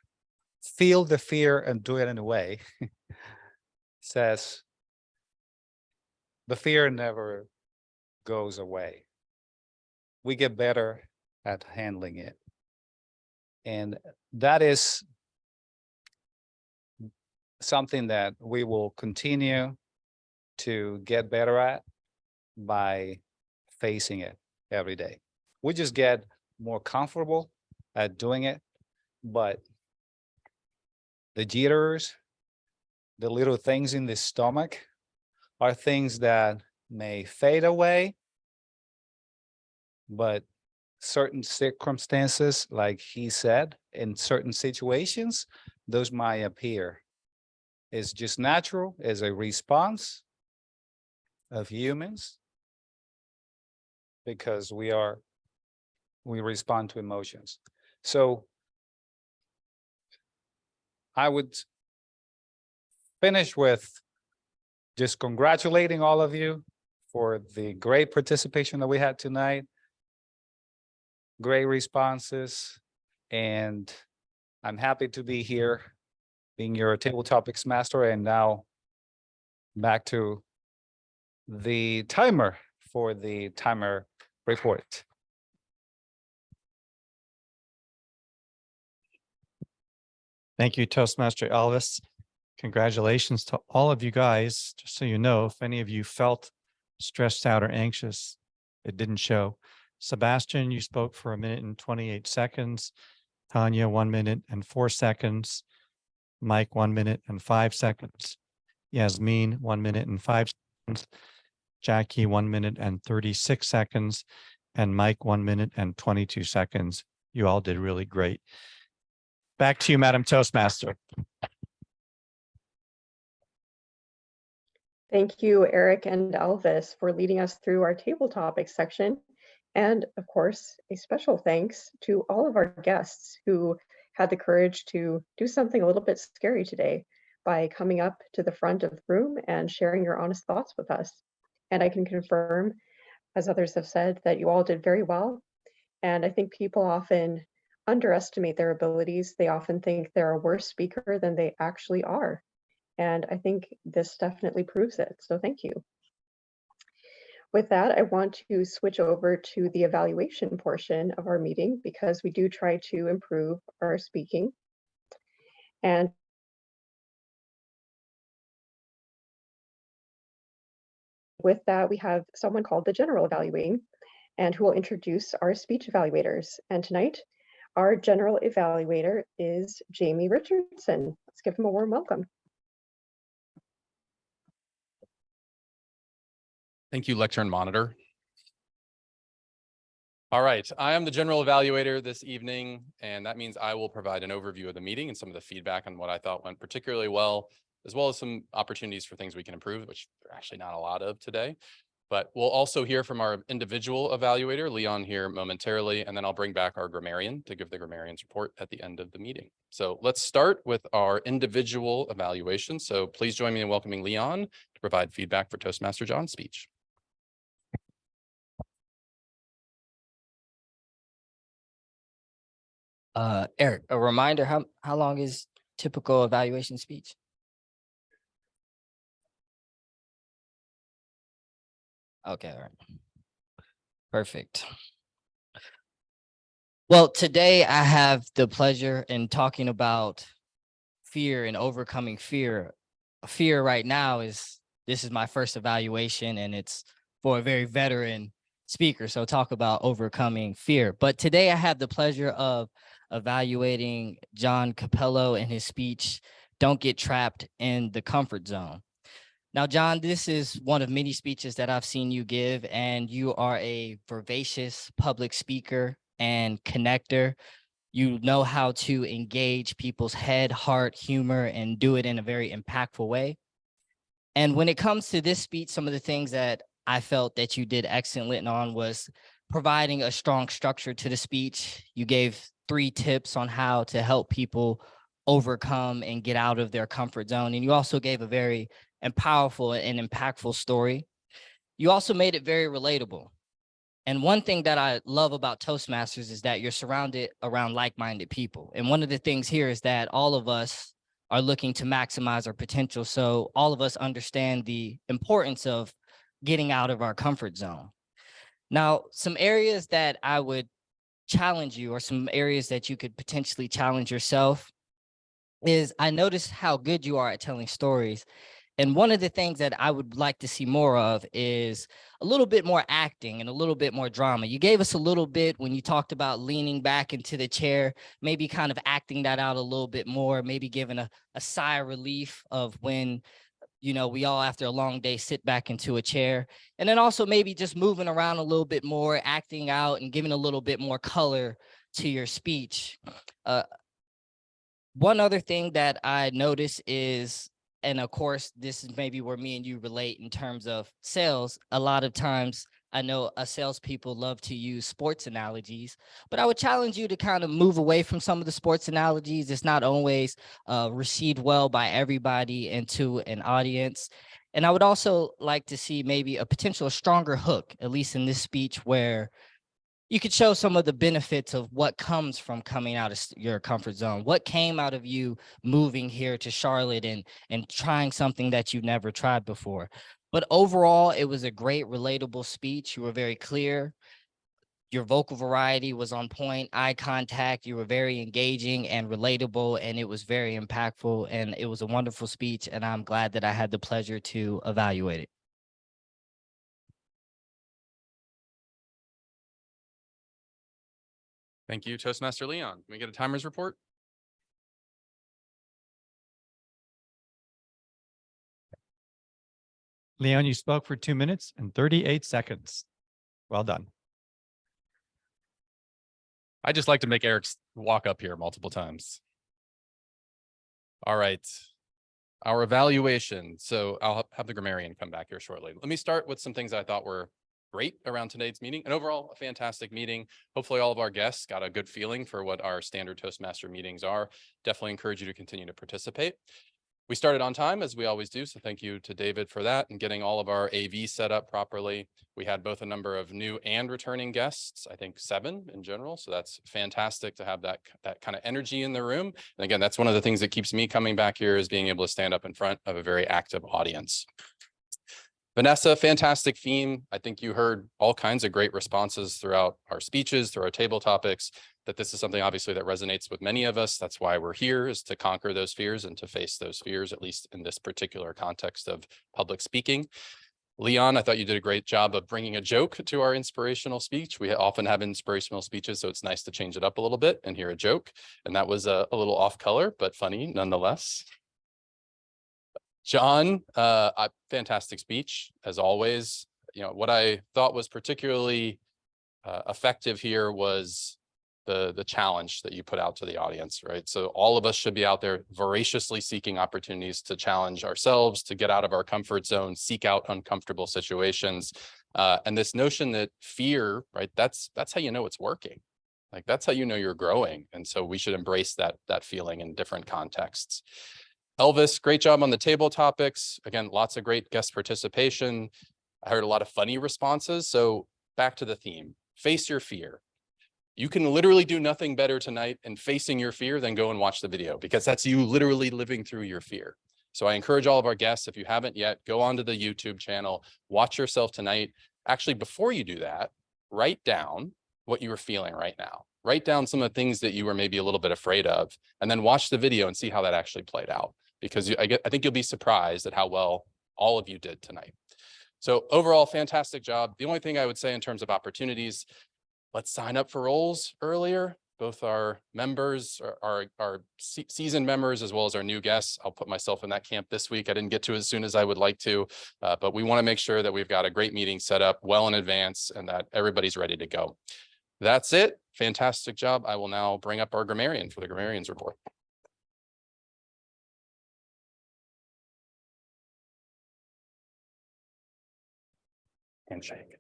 Feel the Fear and Do It Anyway, says, the fear never goes away. We get better at handling it. And that is something that we will continue to get better at by facing it every day. We just get more comfortable at doing it, but the jitters, the little things in the stomach are things that may fade away, but certain circumstances, like he said, in certain situations, those might appear. It's just natural as a response of humans, because we respond to emotions. So I would finish with just congratulating all of you for the great participation that we had tonight. Great responses, and I'm happy to be here being your table topics master. And now back to the timer for the timer report. Thank you, Toastmaster Elvis. Congratulations to all of you guys. Just so you know, if any of you felt stressed out or anxious, it didn't show. Sebastian, you spoke for 1 minute and 28 seconds. Tanya, 1 minute and 4 seconds. Mike, 1 minute and 5 seconds. Yasmin, 1 minute and 5 seconds. Jackie, 1 minute and 36 seconds. And Mike, 1 minute and 22 seconds. You all did really great. Back to you, Madam Toastmaster. Thank you, Eric and Elvis, for leading us through our table topics section. And of course, a special thanks to all of our guests who had the courage to do something a little bit scary today by coming up to the front of the room and sharing your honest thoughts with us. And I can confirm, as others have said, that you all did very well. And I think people often underestimate their abilities. They often think they're a worse speaker than they actually are. And I think this definitely proves it. So thank you. With that, I want to switch over to the evaluation portion of our meeting because we do try to improve our speaking. And with that, we have someone called the general evaluating and who will introduce our speech evaluators. And tonight, our general evaluator is Jamie Richardson. Let's give him a warm welcome. Thank you, Lectern Monitor. All right, I am the general evaluator this evening, and that means I will provide an overview of the meeting and some of the feedback on what I thought went particularly well, as well as some opportunities for things we can improve, which there are actually not a lot of today. But we'll also hear from our individual evaluator, Leon, here momentarily, and then I'll bring back our grammarian to give the grammarian's report at the end of the meeting. So let's start with our individual evaluation. So please join me in welcoming Leon to provide feedback for Toastmaster John's speech. Eric, a reminder, how long is typical evaluation speech? Okay, all right. Perfect. Well, today I have the pleasure in talking about fear and overcoming fear. Fear right now this is my first evaluation and it's for a very veteran speaker. So talk about overcoming fear. But today I have the pleasure of evaluating John Capello and his speech, "Don't Get Trapped in the Comfort Zone." Now, John, this is one of many speeches that I've seen you give, and you are a vivacious public speaker and connector. You know how to engage people's head, heart, humor, and do it in a very impactful way. And when it comes to this speech, some of the things that I felt that you did excellent on was providing a strong structure to the speech. You gave 3 tips on how to help people overcome and get out of their comfort zone. And you also gave a very powerful and impactful story. You also made it very relatable. And one thing that I love about Toastmasters is that you're surrounded around like-minded people. And one of the things here is that all of us are looking to maximize our potential. So all of us understand the importance of getting out of our comfort zone. Now, some areas that I would challenge you, or some areas that you could potentially challenge yourself, is I noticed how good you are at telling stories. And one of the things that I would like to see more of is a little bit more acting and a little bit more drama. You gave us a little bit when you talked about leaning back into the chair, maybe kind of acting that out a little bit more, maybe giving a sigh of relief of when, you know, we all after a long day sit back into a chair. And then also maybe just moving around a little bit more, acting out and giving a little bit more color to your speech. One other thing that I notice is, and of course, this is maybe where me and you relate in terms of sales. A lot of times I know salespeople love to use sports analogies, but I would challenge you to kind of move away from some of the sports analogies. It's not always received well by everybody and to an audience. And I would also like to see maybe a potential stronger hook, at least in this speech, where you could show some of the benefits of what comes from coming out of your comfort zone. What came out of you moving here to Charlotte and trying something that you've never tried before. But overall, it was a great, relatable speech. You were very clear. Your vocal variety was on point, eye contact. You were very engaging and relatable, and it was very impactful. And it was a wonderful speech, and I'm glad that I had the pleasure to evaluate it. Thank you, Toastmaster Leon. Can we get a timer's report? Leon, you spoke for 2 minutes and 38 seconds. Well done. I just like to make Eric walk up here multiple times. All right. Our evaluation. So I'll have the grammarian come back here shortly. Let me start with some things I thought were great around today's meeting, and overall a fantastic meeting. Hopefully all of our guests got a good feeling for what our standard Toastmaster meetings are. Definitely encourage you to continue to participate. We started on time, as we always do, so thank you to David for that and getting all of our AV set up properly. We had both a number of new and returning guests, I think 7 in general, so that's fantastic to have that kind of energy in the room. And again, that's one of the things that keeps me coming back here, is being able to stand up in front of a very active audience. Vanessa, fantastic theme. I think you heard all kinds of great responses throughout our speeches, through our table topics, that this is something obviously that resonates with many of us. That's why we're here, is to conquer those fears and to face those fears, at least in this particular context of public speaking. Leon, I thought you did a great job of bringing a joke to our inspirational speech. We often have inspirational speeches, so it's nice to change it up a little bit and hear a joke. And that was a little off color, but funny nonetheless. John, a fantastic speech as always. You know, what I thought was particularly effective here was the challenge that you put out to the audience, right? So all of us should be out there voraciously seeking opportunities to challenge ourselves, to get out of our comfort zone, seek out uncomfortable situations. And this notion that fear, right, that's how you know it's working. Like, that's how you know you're growing. And so we should embrace that feeling in different contexts. Elvis, great job on the table topics. Again, lots of great guest participation. I heard a lot of funny responses. So back to the theme, face your fear. You can literally do nothing better tonight in facing your fear than go and watch the video, because that's you literally living through your fear. So I encourage all of our guests, if you haven't yet, go onto the YouTube channel, watch yourself tonight. Actually, before you do that, write down what you are feeling right now. Write down some of the things that you were maybe a little bit afraid of, and then watch the video and see how that actually played out. Because I think you'll be surprised at how well all of you did tonight. So overall, fantastic job. The only thing I would say in terms of opportunities, let's sign up for roles earlier. Both our members, our seasoned members, as well as our new guests. I'll put myself in that camp this week. I didn't get to as soon as I would like to, but we want to make sure that we've got a great meeting set up well in advance and that everybody's ready to go. That's it. Fantastic job. I will now bring up our grammarian for the grammarian's report. Handshake.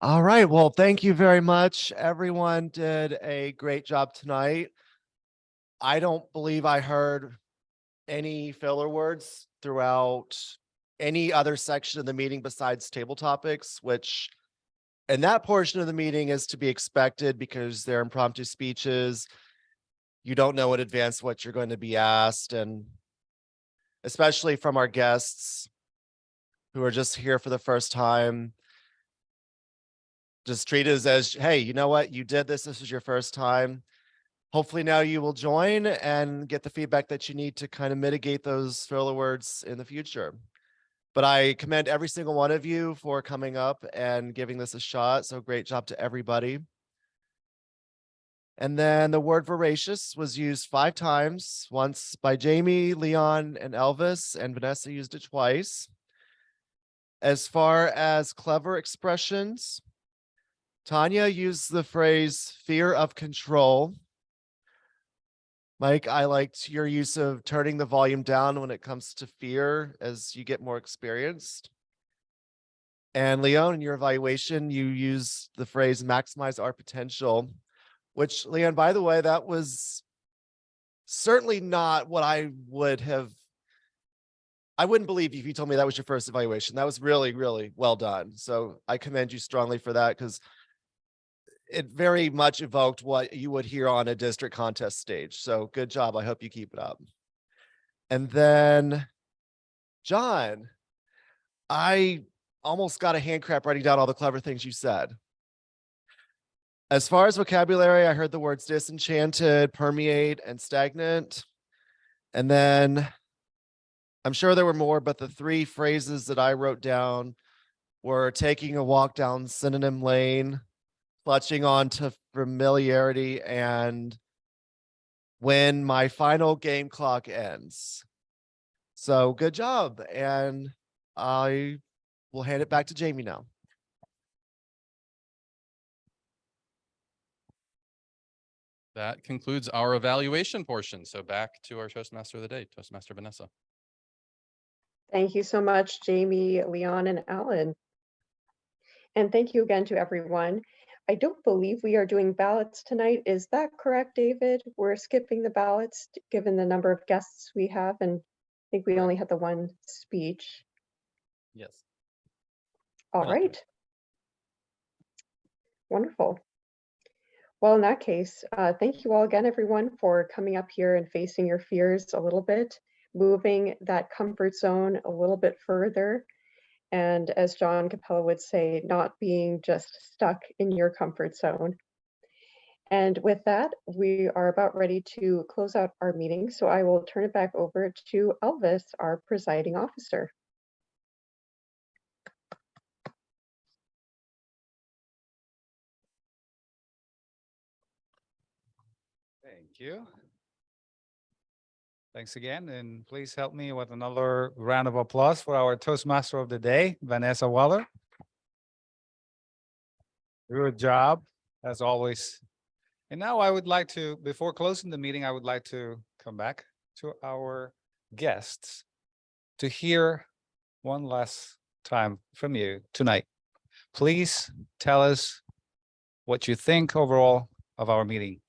All right. Well, thank you very much. Everyone did a great job tonight. I don't believe I heard any filler words throughout any other section of the meeting besides table topics, which in that portion of the meeting is to be expected because they're impromptu speeches. You don't know in advance what you're going to be asked, and especially from our guests who are just here for the first time, just treat it as, hey, you know what? You did this. This is your first time. Hopefully now you will join and get the feedback that you need to kind of mitigate those filler words in the future. But I commend every single one of you for coming up and giving this a shot. So great job to everybody. And then the word voracious was used 5 times, once by Jamie, Leon, and Elvis, and Vanessa used it twice. As far as clever expressions, Tanya used the phrase fear of control. Mike, I liked your use of turning the volume down when it comes to fear as you get more experienced. And Leon, in your evaluation, you used the phrase maximize our potential, which, Leon, by the way, that was certainly not what I would have. I wouldn't believe you if you told me that was your first evaluation. That was really, really well done. So I commend you strongly for that, because it very much evoked what you would hear on a district contest stage. So good job. I hope you keep it up. And then John, I almost got a hand cramp writing down all the clever things you said. As far as vocabulary, I heard the words disenchanted, permeate, and stagnant. And then I'm sure there were more, but the 3 phrases that I wrote down were taking a walk down synonym lane, clutching on to familiarity, and when my final game clock ends. So good job. And I will hand it back to Jamie now. That concludes our evaluation portion. So back to our Toastmaster of the day, Toastmaster Vanessa. Thank you so much, Jamie, Leon, and Alan. And thank you again to everyone. I don't believe we are doing ballots tonight. Is that correct, David? We're skipping the ballots given the number of guests we have, and I think we only had the one speech. Yes. All Okay. right. Wonderful. Well, in that case, thank you all again, everyone, for coming up here and facing your fears a little bit, moving that comfort zone a little bit further. And as John Capella would say, not being just stuck in your comfort zone. And with that, we are about ready to close out our meeting. So I will turn it back over to Elvis, our presiding officer. Thank you. Thanks again, and please help me with another round of applause for our Toastmaster of the day, Vanessa Waller. Good job, as always. And now I would like to, before closing the meeting, I would like to come back to our guests to hear one last time from you tonight. Please tell us what you think overall of our meeting.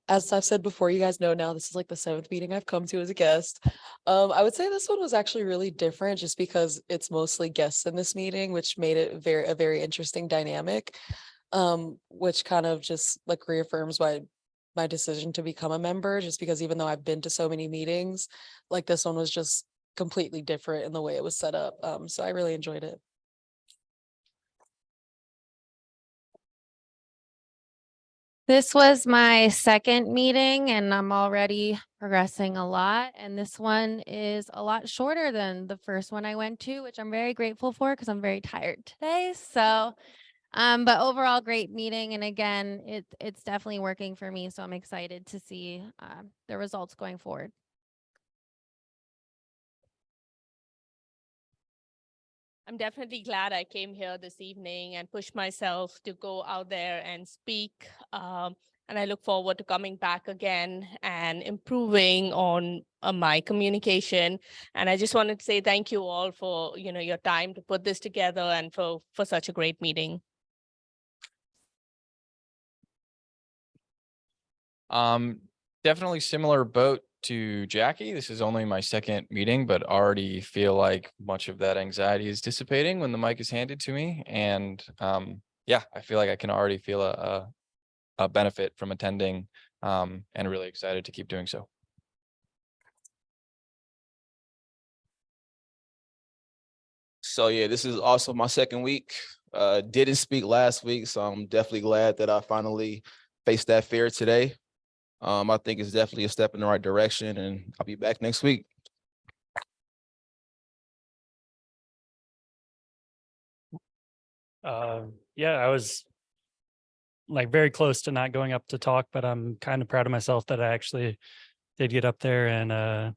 As I've said before, you guys know now this is like the 7th meeting I've come to as a guest. I would say this one was actually really different just because it's mostly guests in this meeting, which made it a very interesting dynamic. Which kind of just like reaffirms my decision to become a member, just because even though I've been to so many meetings, like this one was just completely different in the way it was set up. So I really enjoyed it. This was my second meeting and I'm already progressing a lot. And this one is a lot shorter than the first one I went to, which I'm very grateful for because I'm very tired today. So, but overall great meeting. And again, it's definitely working for me. So I'm excited to see the results going forward. I'm definitely glad I came here this evening and pushed myself to go out there and speak. And I look forward to coming back again and improving on my communication. And I just wanted to say thank you all for your time to put this together and for such a great meeting. Definitely similar boat to Jackie. This is only my second meeting, but already feel like much of that anxiety is dissipating when the mic is handed to me. And yeah, I feel like I can already feel a benefit from attending, and really excited to keep doing so. So yeah, this is also my second week. Didn't speak last week, so I'm definitely glad that I finally faced that fear today. I think it's definitely a step in the right direction, and I'll be back next week. Yeah, I was like very close to not going up to talk, but I'm kind of proud of myself that I actually did get up there and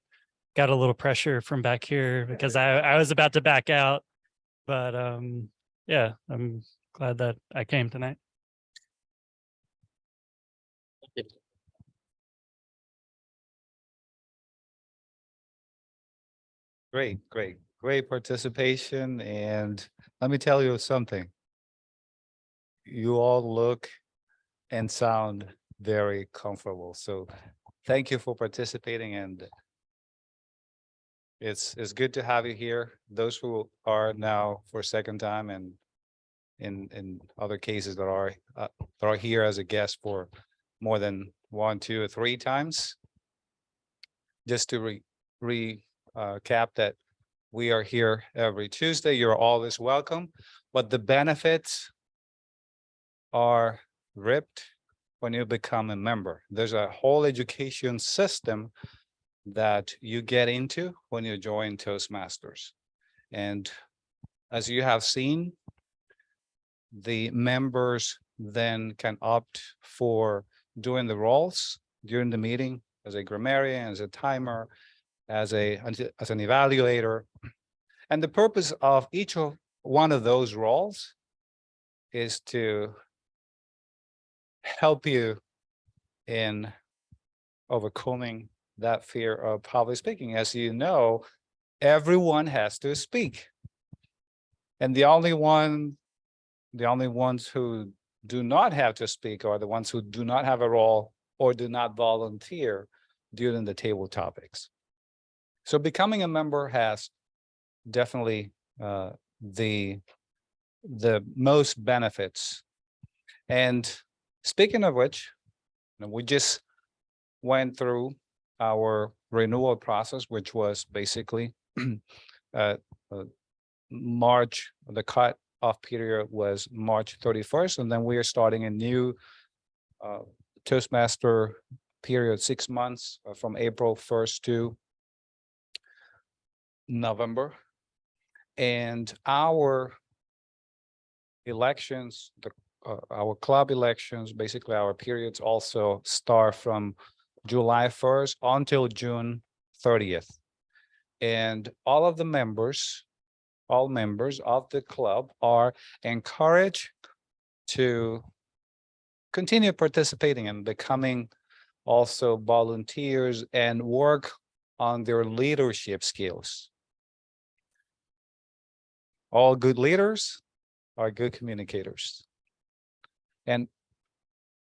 got a little pressure from back here because I was about to back out. But yeah, I'm glad that I came tonight. Great participation. And let me tell you something. You all look and sound very comfortable. So thank you for participating, and it's good to have you here. Those who are now for a second time, and in other cases that are here as a guest for more than 1, 2, or 3 times. Just to recap that we are here every Tuesday. You're always welcome, but the benefits are ripped when you become a member. There's a whole education system that you get into when you join Toastmasters. And as you have seen, the members then can opt for doing the roles during the meeting as a grammarian, as a timer, as an evaluator. And the purpose of each of one of those roles is to help you in overcoming that fear of public speaking. As you know, everyone has to speak. And the only ones who do not have to speak are the ones who do not have a role or do not volunteer during the table topics. So becoming a member has definitely the most benefits. And speaking of which, we just went through our renewal process, which was basically March, the cut off period was March 31st, and then we are starting a new Toastmaster period, 6 months from April 1st to November. And our elections, our club elections, basically our periods also start from July 1st until June 30th. And all members of the club are encouraged to continue participating and becoming also volunteers and work on their leadership skills. All good leaders are good communicators. And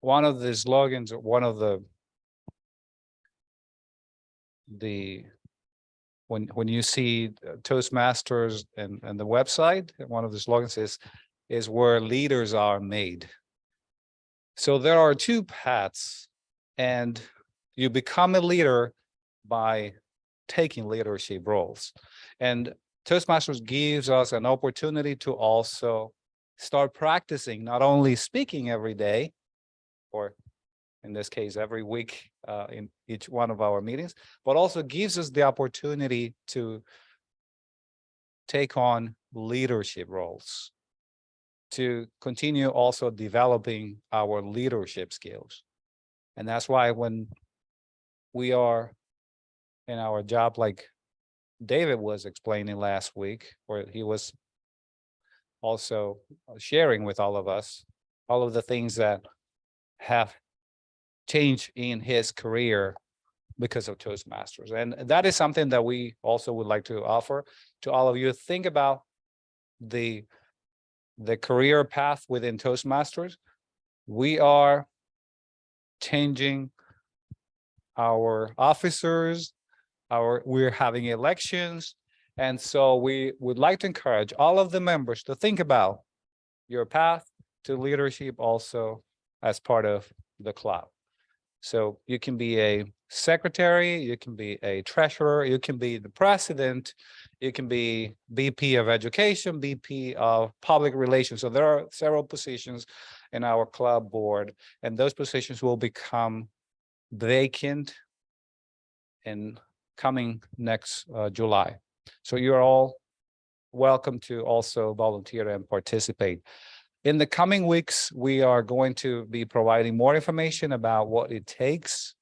one of the slogans, one of the when you see Toastmasters and the website, one of the slogans is where leaders are made. So there are two paths, and you become a leader by taking leadership roles. And Toastmasters gives us an opportunity to also start practicing not only speaking every day, or in this case, every week in each one of our meetings, but also gives us the opportunity to take on leadership roles, to continue also developing our leadership skills. And that's why when we are in our job, like David was explaining last week, where he was also sharing with all of us, all of the things that have changed in his career because of Toastmasters. And that is something that we also would like to offer to all of you. Think about the career path within Toastmasters. We are changing our officers, we're having elections. And so we would like to encourage all of the members to think about your path to leadership also as part of the club. So you can be a secretary, you can be a treasurer, you can be the president, you can be VP of education, VP of public relations. So there are several positions in our club board, and those positions will become vacant in coming next July. So you're all welcome to also volunteer and participate. In the coming weeks, we are going to be providing more information about what it takes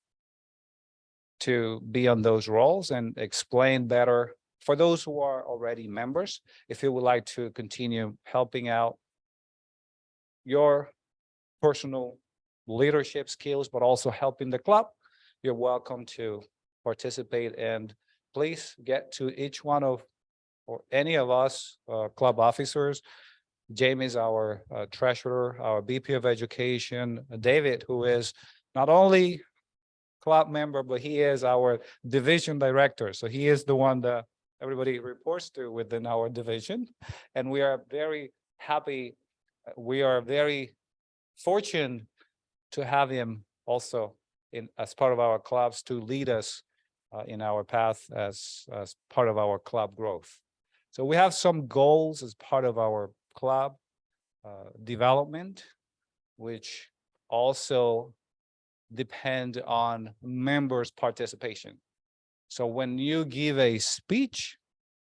to be on those roles and explain better for those who are already members. If you would like to continue helping out your personal leadership skills, but also helping the club, you're welcome to participate. And please get to each one of or any of us club officers. Jamie is our treasurer, our VP of education, David, who is not only club member, but he is our division director. So he is the one that everybody reports to within our division. And we are very happy. We are very fortunate to have him also as part of our clubs to lead us in our path as part of our club growth. So we have some goals as part of our club development, which also depend on members' participation. So when you give a speech,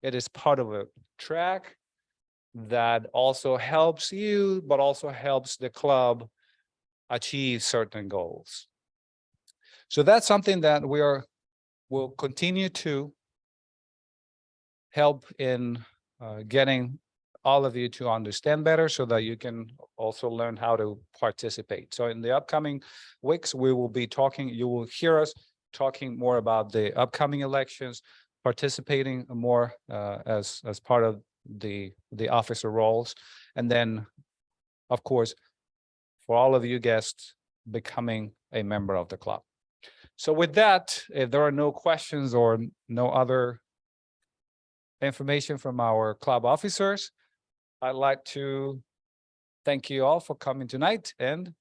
it is part of a track that also helps you, but also helps the club achieve certain goals. So that's something that will continue to help in getting all of you to understand better so that you can also learn how to participate. So in the upcoming weeks, we will be talking, you will hear us talking more about the upcoming elections, participating more as part of the officer roles. And then, of course, for all of you guests, becoming a member of the club. So with that, if there are no questions or no other information from our club officers, I'd like to thank you all for coming tonight, and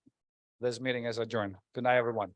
this meeting is adjourned. Good night, everyone.